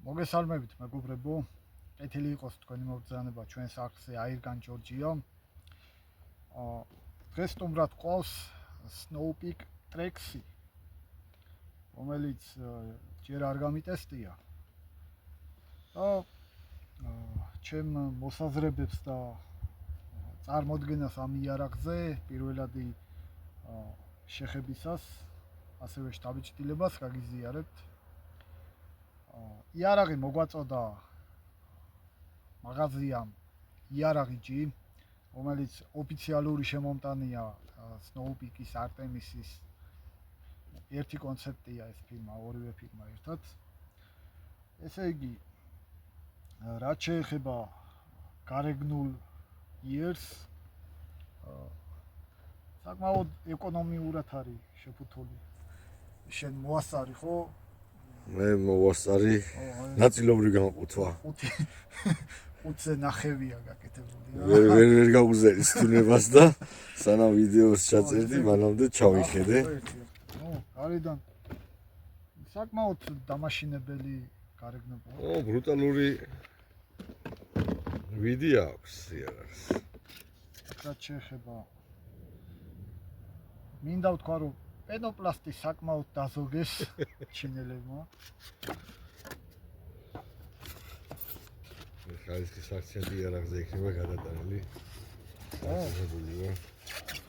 მოგესალმებით მეგობრებო, კეთილი იყოს თქვენი მობრძანება ჩვენს არხზე აირგან ჯორჯია. დღეს სტუმრად ყავს Snowpeak Trek-ი, რომელიც ჯერ არ გამიტესტია. და ჩემ მოსაზრებებს და წარმოდგენას ამ იარაღზე პირველადი შეხებისას, ასევე შთაბეჭდილებას გაგიზიარებთ. იარაღი მოგვაწოდა მაღაზიამ იარაღიჯი, რომელიც ოფიციალური შემომტანია Snowpeak-ის Artemis-ის ერთი კონცეპტია ეს ფირმა, ორივე ფირმა ერთად. ესე იგი, რაც შეეხება გარეგნულ იერს, საკმაოდ ეკონომიურად არის შეფუთული. შენ მოასწარი ხო? მე მოვასწარი ნაწილობრივ გამყუთვა. 5-ზე ნახევია გაკეთებული. ვერ გაუზერის თუნებას და სანამ ვიდეოს ჩაწერდი, მანამდე ჩავიხედე. გარედან საკმაოდ დამაშინებელი გარეგნობა. ბრუტალური ვიდი აქვს იარაღს. რაც შეეხება მინდა ვთქვა, რომ პენოპლასტი საკმაოდ დაზოგეს ჩინელებმა. ხალხის აქცენტი იარაღზე იქნება გადატანილი.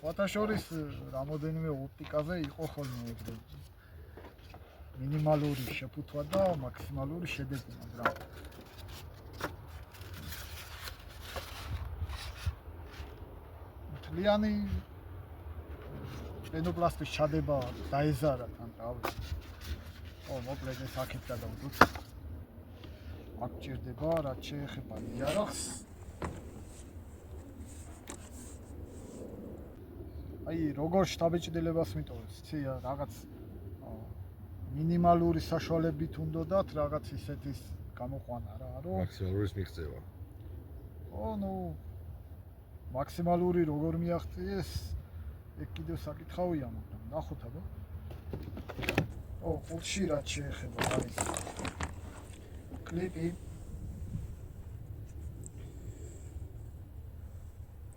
სხვათა შორის რამოდენიმე ოპტიკაზე იყო ხოლმე მინიმალური შეფუთვა და მაქსიმალური შედეგი, მაგრამ მთლიანი პენოპლასტის ჩადება დაეზარა თან რავი. მოკლედ ეს აქეთ გადავდოთ. აქ ჭირდება, რაც შეეხება იარაღს. აი, როგორ შთაბეჭდილებას მიტოვებს, ცია რაღაც მინიმალური საშუალებით უნდათ რაღაც ისეთის გამოყვანა რა, რომ მაქსიმალურის მიღწევა. მაქსიმალური როგორ მიაღწიეს, ეგ კიდევ საკითხავია, მაგრამ ნახოთ აბა. ხუთში რაც შეეხება არის კლიპი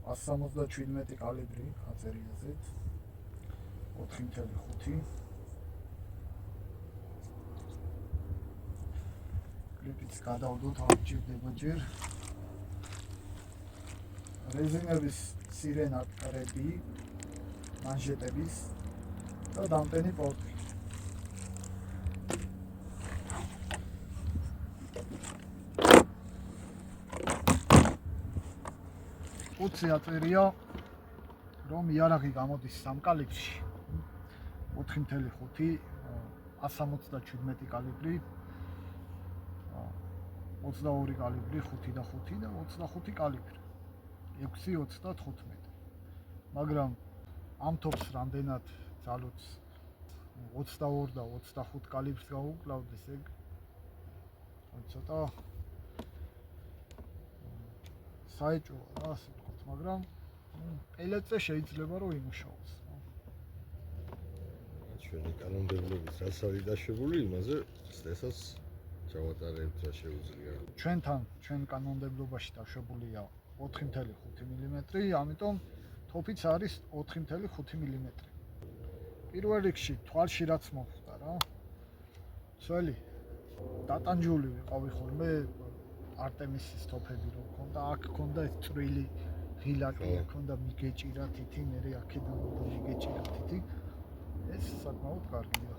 177 კალიბრი აწერიაზეთ 4.5 კლიპიც გადავდოთ, აღჭირდება ჯერ რეზინების მცირე ნაკრები, მანჟეტების და დამტენი პორტი. უცი აწერია, რომ იარაღი გამოდის 3 კალიბრში, 4.5, 177 კალიბრი, 22 კალიბრი, 5 და 5 და 25 კალიბრი, 6.35. მაგრამ ამ თოფს რამდენად ძალოც 22 და 25 კალიბრს გაუკლავდეს, ეგ ცოტა საეჭვოა რა, ასე ვთქვათ, მაგრამ პელეტზე შეიძლება რომ იმუშაოს. ჩვენი კანონმდებლობის რაც არის დაშვებული, იმაზე წესას ჩავატარებთ რა შეუძლია. ჩვენ კანონმდებლობაში დაშვებულია 4.5 მმ, ამიტომ თოფიც არის 4.5 მმ. პირველ რიგში თვალში რაც მოხვდა რა. ძველი დატანჯული ვიყავი ხოლმე Artemis-ის თოფები რო ქონდა, აქ ქონდა ეს წვრილი ღილაკი, ქონდა მიგეჭირა თითი, მერე აქედან მიგეჭირა თითი. ეს საკმაოდ კარგია.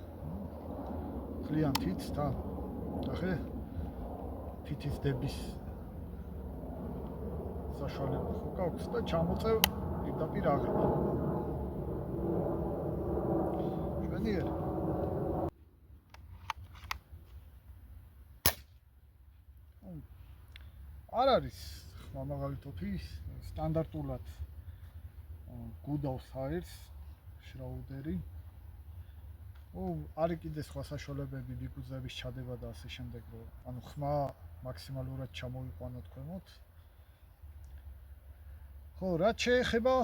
ძალიან თითს თან. ნახე? თითის დების საშუალება ხო გაქვს და ჩამოწევ პირდაპირ აღრიცხ. შვენიერი. არ არის ხმამაღალი თოფი, სტანდარტულად გუდავს აირს, შრაუდერი. არის კიდე სხვა საშუალებები, ბიგუზების ჩადება და ასე შემდეგ, რომ ხმა მაქსიმალურად ჩამოიყვანოთ ქვემოთ. რაც შეეხება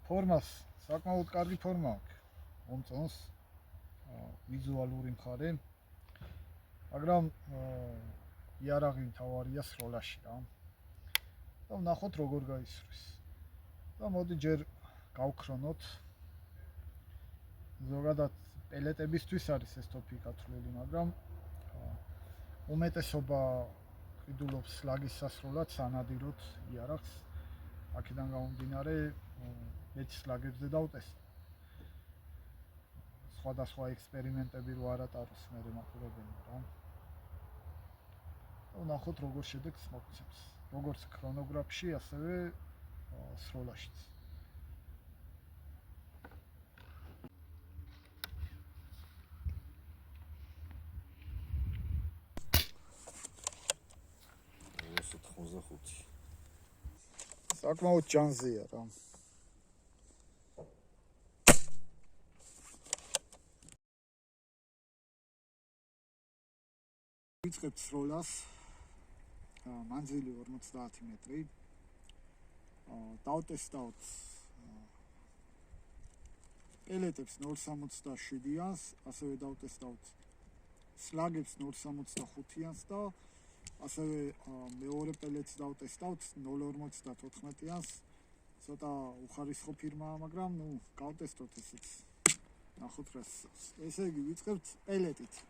ფორმას, საკმაოდ კარგი ფორმა აქვს. მომწონს ვიზუალური მხარე. მაგრამ იარაღი მთავარია სროლაში რა. და ვნახოთ როგორ გაისვრის. და მოდი ჯერ გავქრონოთ. ზოგადად პელეტებისთვის არის ეს ტოპი გათვლილი, მაგრამ უმეტესობა ყიდულობს სლაგის სასროლად სანადიროთ იარაღს. აქედან გამომდინარე მეც სლაგებზე დავტესტ. სხვადასხვა ექსპერიმენტები რო არ ატაროს მე მაყურებელი რა. ვნახოთ როგორ შედეგს მოგცემს. როგორც ქრონოგრაფში, ასევე სროლაშიც. საკმაოდ ჯანზეა რა. ვიწყებთ სროლას. მანძილი 50 მეტრი. დავტესტავთ პელეტებს 0.67-იანს, ასევე დავტესტავთ სლაგებს 0.65-იანს და ასევე მეორე პელეტს დავტესტავთ 0.54-იანს. ცოტა უხარისხო ფირმაა, მაგრამ გავტესტოთ ესეც. ნახოთ რა. ესე იგი ვიწყებთ პელეტით.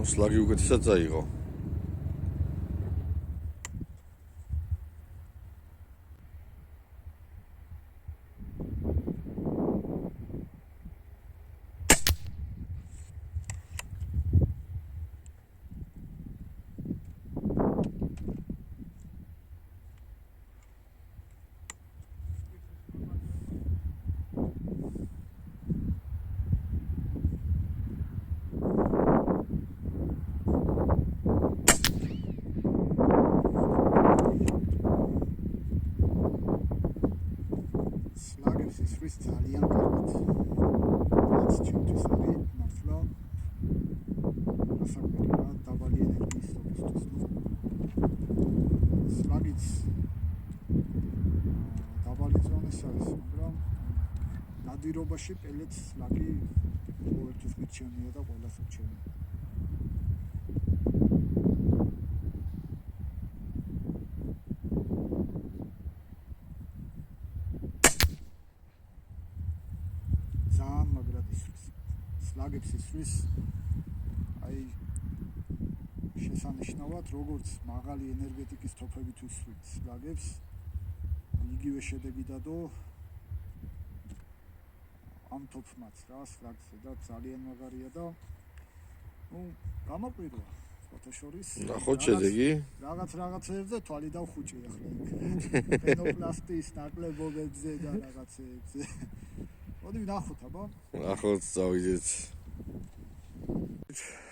სლაგი უკეთესად წაიღო. ისვრის ძალიან კარგად. რაც ჩვენთვის არის მართლა ასაკმერია დაბალი ენერგიის სტოკისთვის. სლაგიც დაბალი ზონის არის, მაგრამ ნადირობაში პელეტს სლაგი ყოველთვის მიჩემია და ყველას უჩემია. სლაგებს ისვრის აი შესანიშნავად როგორც მაღალი ენერგეტიკის თოფებით ისვრის სლაგებს იგივე შედეგი დადო ამ თოფმაც რა სლაგზე და ძალიან მაგარია და გამოყვირვა ფოტოშორის ნახოთ შედეგი რაღაცეებზე თვალი დავხუჭი ახლა იქ პენოპლასტის ნაკლებობებზე და რაღაცეებზე მოდი ვნახოთ აბა. ნახოთ, წავიდეთ.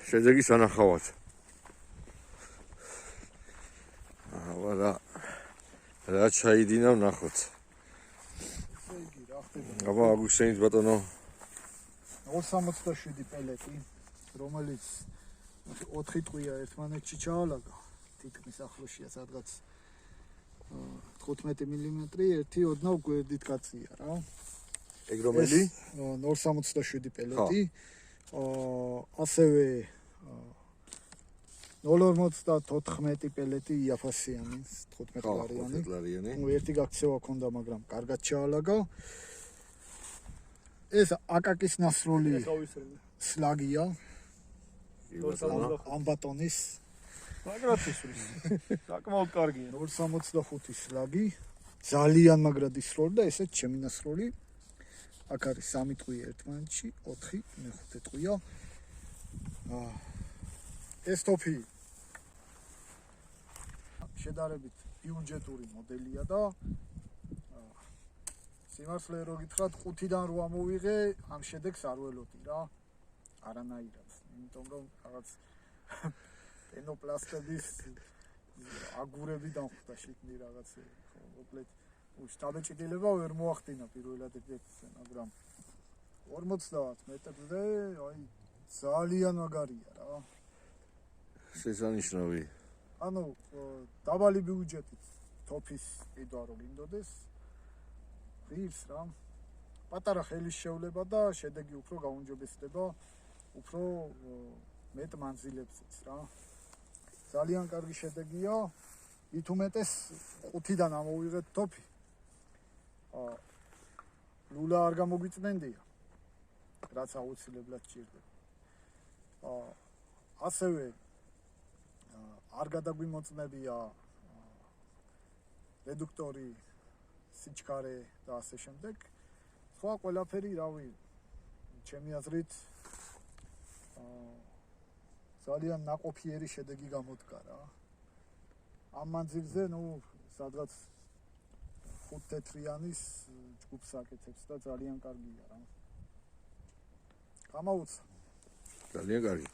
შედეგი სანახავად. აბა რა ჩაიდინა ვნახოთ. ესე იგი რა ხდება? აბა აგუშენით ბატონო. 267 პელეტი, რომელიც 4 ტყვია ერთმანეთში ჩაალაგა. თითქმის ახლოსია სადღაც 15 მმ, ერთი ოდნავ გვერდით კაცია რა. ეგ რომელი? 267 პელეტი. ასევე 0.54 პელეტი იაფასიანი, 15 ლარიანი. 15 ლარიანი. ერთი გაქცევა ქონდა, მაგრამ კარგად ჩაალაგა. ეს აკაკის ნასროლი სლაგია. ამ ბატონის მაგრად ისვრის. საკმაოდ კარგია. 265 სლაგი. ძალიან მაგრად ისროლი და ესეც ჩემი ნასროლი. აქ არის 3 ტყვია ერთმანეთში, 4, მეხუთე ტყვია. ეს ტოფი შედარებით ბიუჯეტური მოდელია და სიმართლე რო გითხრათ 5-დან 8 მოვიღე, ამ შედეგს არ ველოდი რა. არანაირად, იმიტომ რომ რაღაც პენოპლასტების აგურებიდან ხვდა შეკნი რაღაცები. მოკლედ შტაბეჭდილება ვერ მოახდინა პირველად ეფექტზე, მაგრამ 50 მეტრზე აი ძალიან მაგარია რა. შესანიშნავი. ანუ დაბალი ბიუჯეტით ტოფის ყიდვა რო გინდოდეს ღირს რა. პატარა ხელის შევლება და შედეგი უფრო გაუმჯობესდება, უფრო მეტ მანძილებზეც რა. ძალიან კარგი შედეგია. მით უმეტეს 5-დან ამოვიღეთ ტოფი. ლულა არ გამოგვიწმენდია, რაც აუცილებლად ჭირდება. ასევე არ გადაგვიმოწმებია რედუქტორი, სიჩქარე და ასე შემდეგ. სხვა ყველაფერი, რავი, ჩემი აზრით ძალიან ნაყოფიერი შედეგი გამოდგა რა. ამ მანძილზე, სადღაც 5 თეთრიანის ჯგუფს აკეთებს და ძალიან კარგია რა. გამაუცა. ძალიან კარგი.